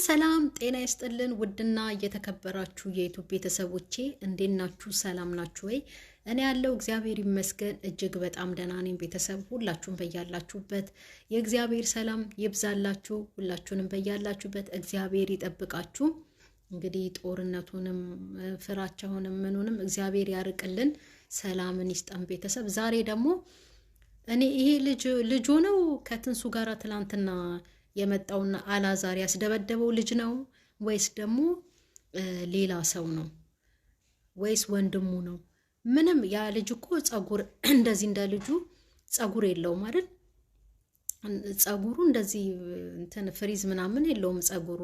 ሰላም ጤና ይስጥልን ውድና እየተከበራችሁ የዩቲዩብ ቤተሰቦቼ እንዴት ናችሁ? ሰላም ናችሁ ወይ? እኔ ያለው እግዚአብሔር ይመስገን እጅግ በጣም ደህና ነኝ። ቤተሰብ ሁላችሁም በያላችሁበት የእግዚአብሔር ሰላም ይብዛላችሁ። ሁላችሁንም በያላችሁበት እግዚአብሔር ይጠብቃችሁ። እንግዲህ ጦርነቱንም ፍራቻውንም ምኑንም እግዚአብሔር ያርቅልን፣ ሰላምን ይስጠን። ቤተሰብ ዛሬ ደግሞ እኔ ይሄ ልጅ ነው ከትንሱ ጋር ትላንትና የመጣውና አላዛር ያስደበደበው ልጅ ነው ወይስ ደግሞ ሌላ ሰው ነው ወይስ ወንድሙ ነው? ምንም ያ ልጅ እኮ ጸጉር እንደዚህ እንደ ልጁ ጸጉር የለውም አይደል? ጸጉሩ እንደዚህ እንትን ፍሪዝ ምናምን የለውም ጸጉሩ።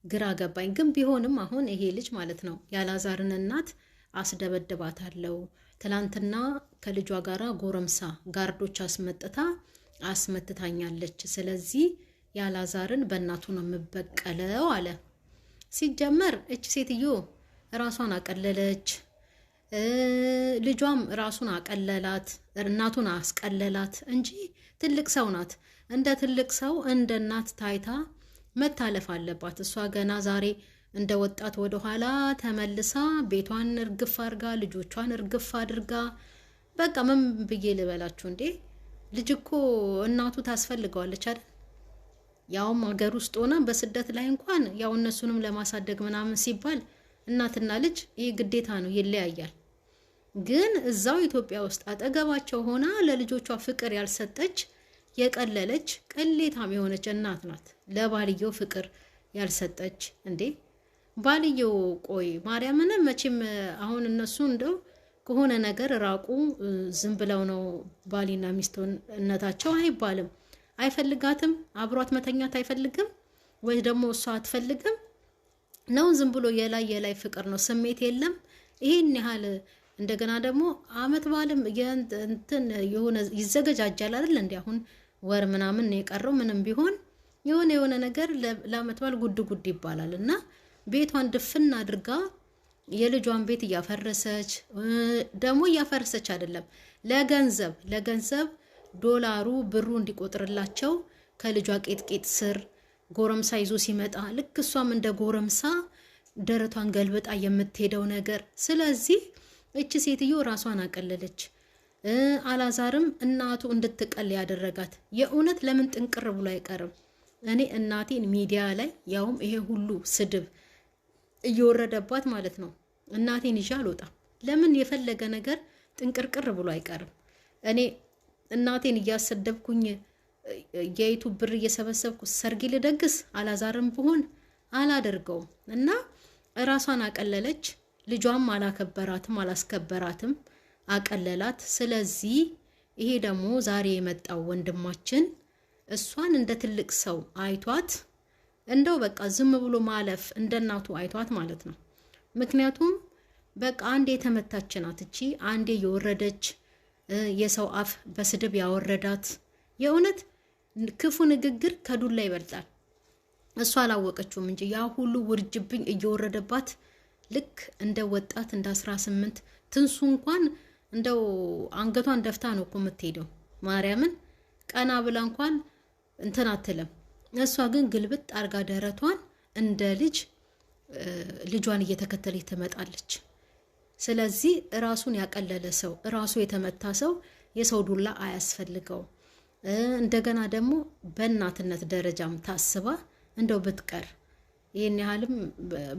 ግራ ገባኝ። ግን ቢሆንም አሁን ይሄ ልጅ ማለት ነው ያላዛርን እናት አስደበድባታለሁ፣ ትላንትና ከልጇ ጋራ ጎረምሳ ጋርዶች አስመትታኛለች። ስለዚህ ያላዛርን በእናቱ ነው የምበቀለው አለ። ሲጀመር እች ሴትዮ ራሷን አቀለለች፣ ልጇም ራሱን አቀለላት፣ እናቱን አስቀለላት እንጂ ትልቅ ሰው ናት። እንደ ትልቅ ሰው እንደ እናት ታይታ መታለፍ አለባት። እሷ ገና ዛሬ እንደ ወጣት ወደ ኋላ ተመልሳ ቤቷን እርግፍ አድርጋ ልጆቿን እርግፍ አድርጋ በቃ ምን ብዬ ልበላችሁ እንዴ? ልጅ እኮ እናቱ ታስፈልገዋለች አይደል? ያውም ሀገር ውስጥ ሆና በስደት ላይ እንኳን ያው እነሱንም ለማሳደግ ምናምን ሲባል እናትና ልጅ ይሄ ግዴታ ነው፣ ይለያያል። ግን እዛው ኢትዮጵያ ውስጥ አጠገባቸው ሆና ለልጆቿ ፍቅር ያልሰጠች የቀለለች ቅሌታም የሆነች እናት ናት። ለባልየው ፍቅር ያልሰጠች እንዴ! ባልየው ቆይ ማርያምን መቼም አሁን እነሱ እንደው ከሆነ ነገር ራቁ ዝም ብለው ነው ባሊና ሚስትነታቸው አይባልም። አይፈልጋትም፣ አብሯት መተኛት አይፈልግም ወይ ደግሞ እሷ አትፈልግም ነው። ዝም ብሎ የላይ ፍቅር ነው፣ ስሜት የለም። ይሄን ያህል እንደገና ደግሞ አመት ባልም እንትን የሆነ ይዘገጃጃል አይደል እንዴ? አሁን ወር ምናምን ነው የቀረው። ምንም ቢሆን የሆነ ነገር ለአመት ባል ጉድ ይባላል። እና ቤቷን ድፍን አድርጋ የልጇን ቤት እያፈረሰች ደግሞ እያፈረሰች አይደለም፣ ለገንዘብ ዶላሩ ብሩ እንዲቆጥርላቸው ከልጇ ቄጥቄጥ ስር ጎረምሳ ይዞ ሲመጣ ልክ እሷም እንደ ጎረምሳ ደረቷን ገልብጣ የምትሄደው ነገር። ስለዚህ እቺ ሴትዮ ራሷን አቀለለች። አላዛርም እናቱ እንድትቀል ያደረጋት። የእውነት ለምን ጥንቅር ብሎ አይቀርም? እኔ እናቴን ሚዲያ ላይ ያውም ይሄ ሁሉ ስድብ እየወረደባት ማለት ነው እናቴን ይዤ አልወጣም። ለምን የፈለገ ነገር ጥንቅርቅር ብሎ አይቀርም? እኔ እናቴን እያሰደብኩኝ የዩቲዩብ ብር እየሰበሰብኩ ሰርጊ ልደግስ አላዛርም ብሆን አላደርገውም። እና ራሷን አቀለለች። ልጇም አላከበራትም አላስከበራትም፣ አቀለላት። ስለዚህ ይሄ ደግሞ ዛሬ የመጣው ወንድማችን እሷን እንደ ትልቅ ሰው አይቷት እንደው በቃ ዝም ብሎ ማለፍ እንደ እናቱ አይቷት ማለት ነው። ምክንያቱም በቃ አንዴ የተመታች ናት እቺ፣ አንዴ የወረደች የሰው አፍ በስድብ ያወረዳት። የእውነት ክፉ ንግግር ከዱላ ይበልጣል። እሷ አላወቀችውም እንጂ ያ ሁሉ ውርጅብኝ እየወረደባት ልክ እንደ ወጣት እንደ 18 ትንሱ እንኳን እንደው አንገቷን ደፍታ ነው እኮ የምትሄደው። ማርያምን ቀና ብላ እንኳን እንትን አትልም። እሷ ግን ግልብጥ አርጋ ደረቷን እንደ ልጇን እየተከተለች ትመጣለች። ስለዚህ ራሱን ያቀለለ ሰው፣ ራሱ የተመታ ሰው የሰው ዱላ አያስፈልገው። እንደገና ደግሞ በእናትነት ደረጃም ታስባ እንደው ብትቀር ይሄን ያህልም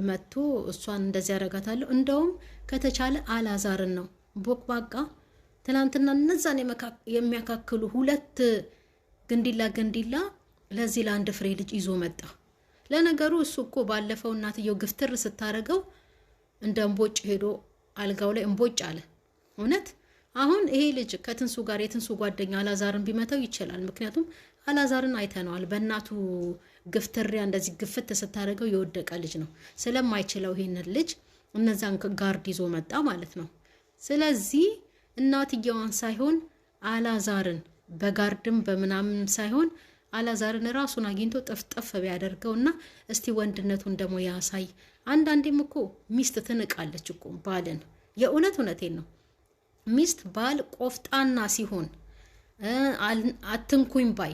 መጥቶ እሷን እንደዚህ ያረጋታለሁ። እንደውም ከተቻለ አላዛርን ነው ቦቅባቃ ትናንትና እነዛን የሚያካክሉ ሁለት ገንዲላ ለዚህ ለአንድ ፍሬ ልጅ ይዞ መጣ። ለነገሩ እሱ እኮ ባለፈው እናትየው ግፍትር ስታረገው እንደ እንቦጭ ሄዶ አልጋው ላይ እንቦጭ አለ። እውነት አሁን ይሄ ልጅ ከትንሱ ጋር የትንሱ ጓደኛ አላዛርን ቢመተው ይችላል። ምክንያቱም አላዛርን አይተነዋል። በእናቱ ግፍትሪያ እንደዚህ ግፍት ስታረገው የወደቀ ልጅ ነው። ስለማይችለው ይሄንን ልጅ እነዛን ጋርድ ይዞ መጣ ማለት ነው። ስለዚህ እናትየዋን ሳይሆን አላዛርን በጋርድም በምናምን ሳይሆን አላዛርን ራሱን አግኝቶ ጥፍጥፍ ቢያደርገውና እስቲ ወንድነቱን ደግሞ ያሳይ። አንዳንዴም እኮ ሚስት ትንቃለች እኮ ባልን። እውነቴን ነው። ሚስት ባል ቆፍጣና ሲሆን አትንኩኝ ባይ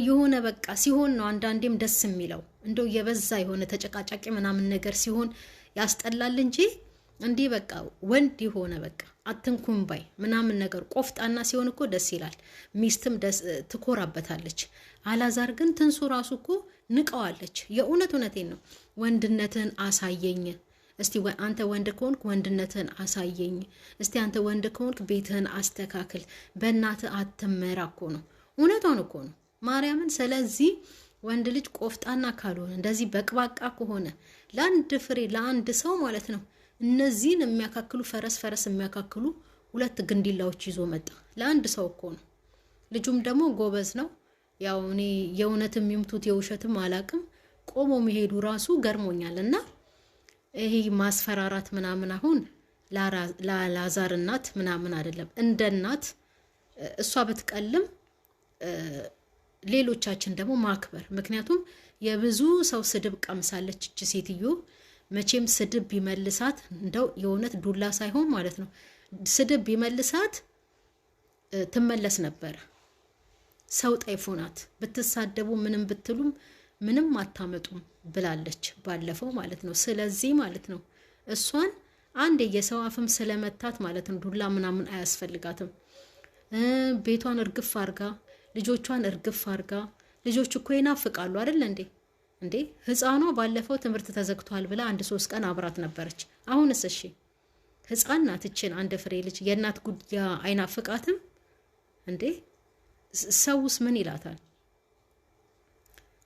የሆነ በቃ ሲሆን ነው አንዳንዴም ደስ የሚለው። እንደው የበዛ የሆነ ተጨቃጫቂ ምናምን ነገር ሲሆን ያስጠላል እንጂ እንዲህ በቃ ወንድ የሆነ በቃ አትንኩም ባይ ምናምን ነገር ቆፍጣና ሲሆን እኮ ደስ ይላል። ሚስትም ትኮራበታለች። አላዛር ግን ትንሱ ራሱ እኮ ንቀዋለች። እውነቴን ነው። ወንድነትን አሳየኝ እስቲ፣ አንተ ወንድ ከሆንክ ወንድነትን አሳየኝ እስቲ፣ አንተ ወንድ ከሆንክ ቤትህን አስተካክል፣ በእናትህ አትመራ እኮ ነው። እውነቷን እኮ ነው ማርያምን። ስለዚህ ወንድ ልጅ ቆፍጣና ካልሆነ እንደዚህ በቅባቃ ከሆነ ለአንድ ፍሬ ለአንድ ሰው ማለት ነው እነዚህን የሚያካክሉ ፈረስ የሚያካክሉ 2 ግንዲላዎች ይዞ መጣ። ለአንድ ሰው እኮ ነው። ልጁም ደግሞ ጎበዝ ነው። ያው እኔ የእውነትም ይምቱት የውሸትም አላቅም፣ ቆሞ መሄዱ ራሱ ገርሞኛል። እና ይሄ ማስፈራራት ምናምን አሁን ለአላዛር እናት ምናምን አይደለም። እንደ እናት እሷ ብትቀልም ሌሎቻችን ደግሞ ማክበር። ምክንያቱም የብዙ ሰው ስድብ ቀምሳለች እቺ ሴትዮ። መቼም ስድብ ቢመልሳት እንደው የእውነት ዱላ ሳይሆን ማለት ነው ስድብ ቢመልሳት ትመለስ ነበር። ሰው ጠይፎ ናት። ብትሳደቡ ምንም ብትሉም ምንም አታመጡም ብላለች ባለፈው ማለት ነው። ስለዚህ ማለት ነው እሷን አንድ የሰው አፍም ስለመታት ማለት ነው ዱላ ምናምን አያስፈልጋትም። ቤቷን እርግፍ አርጋ ልጆቿን እርግፍ አርጋ። ልጆች እኮ ይናፍቃሉ አይደል እንዴ ህፃኗ ባለፈው ትምህርት ተዘግቷል ብላ 1-3 ቀን አብራት ነበረች። አሁንስ እሺ ህፃን ናት። እችን አንድ ፍሬ ልጅ የእናት ጉያ አይናፍቃትም እንዴ? ሰውስ ምን ይላታል?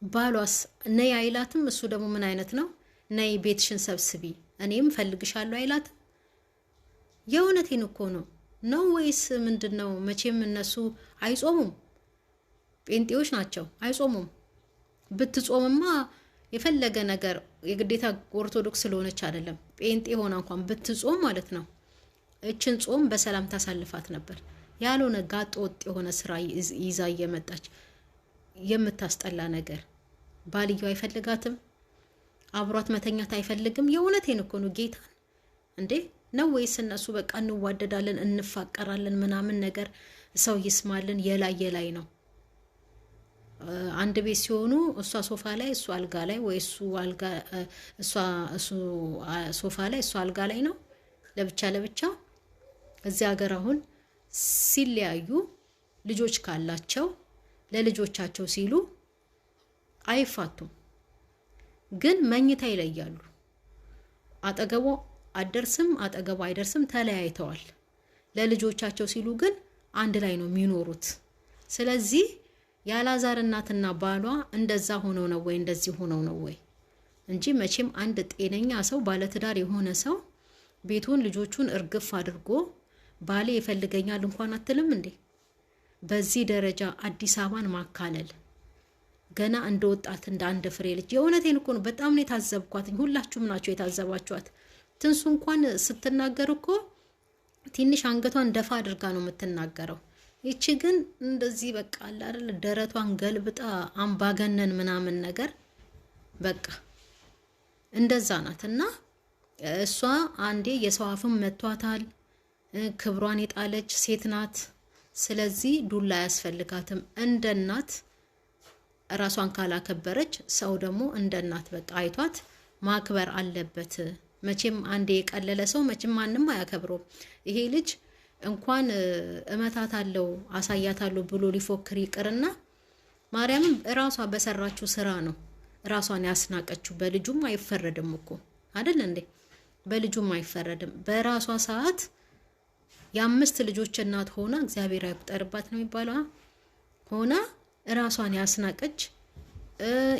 ባሏስ ነይ አይላትም? እሱ ደግሞ ምን አይነት ነው? ነይ ቤትሽን ሰብስቢ እኔም ፈልግሻለሁ አይላትም? የእውነቴን እኮ ነው ወይስ ምንድነው? መቼም እነሱ አይጾሙም፣ ጴንጤዎች ናቸው፣ አይጾሙም። ብትጾምማ የፈለገ ነገር የግዴታ ኦርቶዶክስ ስለሆነች አይደለም፣ ጴንጤ ሆና እንኳን ብትጾም ማለት ነው እችን ጾም በሰላም ታሳልፋት ነበር። ያልሆነ ጋጥ ወጥ የሆነ ስራ ይዛ እየመጣች የምታስጠላ ነገር። ባልየው አይፈልጋትም፣ አብሯት መተኛት አይፈልግም። የእውነቴን እኮ ነው ጌታን እንዴ ነው ወይስ እነሱ በቃ እንዋደዳለን እንፋቀራለን ምናምን ነገር ሰው ይስማልን የላይ ነው። አንድ ቤት ሲሆኑ እሷ ሶፋ ላይ እሱ አልጋ ላይ፣ ወይ እሱ ሶፋ ላይ እሱ አልጋ ላይ ነው፣ ለብቻ። እዚህ ሀገር አሁን ሲለያዩ ልጆች ካላቸው ለልጆቻቸው ሲሉ አይፋቱም፣ ግን መኝታ ይለያሉ። አጠገቡ አደርስም አጠገቡ አይደርስም፣ ተለያይተዋል። ለልጆቻቸው ሲሉ ግን አንድ ላይ ነው የሚኖሩት። ስለዚህ የአላዛር እናትና ባሏ እንደዛ ሆነው ነው ወይ እንደዚህ ሆነው ነው ወይ እንጂ መቼም አንድ ጤነኛ ሰው ባለትዳር የሆነ ሰው ቤቱን ልጆቹን እርግፍ አድርጎ ባሌ ይፈልገኛል እንኳን አትልም እንዴ? በዚህ ደረጃ አዲስ አበባን ማካለል ገና እንደ ወጣት እንደ አንድ ፍሬ ልጅ። የእውነቴን እኮ ነው። በጣም ነው የታዘብኳት። ሁላችሁም ናቸው የታዘባችኋት። ትንሱ እንኳን ስትናገር እኮ ትንሽ አንገቷን ደፋ አድርጋ ነው የምትናገረው። ይቺ ግን እንደዚህ በቃ አለ አይደል ደረቷን ገልብጣ አምባገነን ምናምን ነገር በቃ እንደዛ ናትና እሷ አንዴ የሰው አፍም መቷታል። ክብሯን የጣለች ሴት ናት። ስለዚህ ዱላ አያስፈልጋትም። እንደ እናት ራሷን ካላከበረች ሰው ደግሞ እንደ እናት በቃ አይቷት ማክበር አለበት። መቼም አንዴ የቀለለ ሰው መቼም ማንም አያከብረውም። ይሄ ልጅ እንኳን እመታታለሁ አሳያታለሁ ብሎ ሊፎክር ይቅርና ማርያምን ራሷ በሰራችው ስራ ነው ራሷን ያስናቀችው። በልጁም አይፈረድም እኮ አይደል እንዴ? በልጁም አይፈረድም። በራሷ ሰዓት የ5 ልጆች እናት ሆና እግዚአብሔር አይቁጠርባት ነው የሚባለው ሆና ራሷን ያስናቀች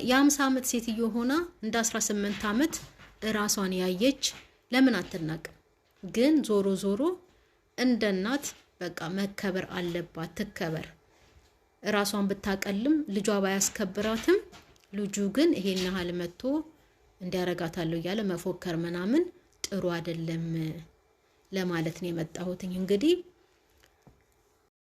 የ50 ዓመት ሴትዮ ሆና እንደ 18 ዓመት ራሷን ያየች ለምን አትናቅም? ግን ዞሮ እንደ እናት በቃ መከበር አለባት። ትከበር። ራሷን ብታቀልም ልጇ ባያስከብራትም ልጁ ግን ይሄን ያህል መጥቶ እንዲያረጋታለሁ እያለ መፎከር ምናምን ጥሩ አይደለም ለማለት ነው የመጣሁት። እንግዲህ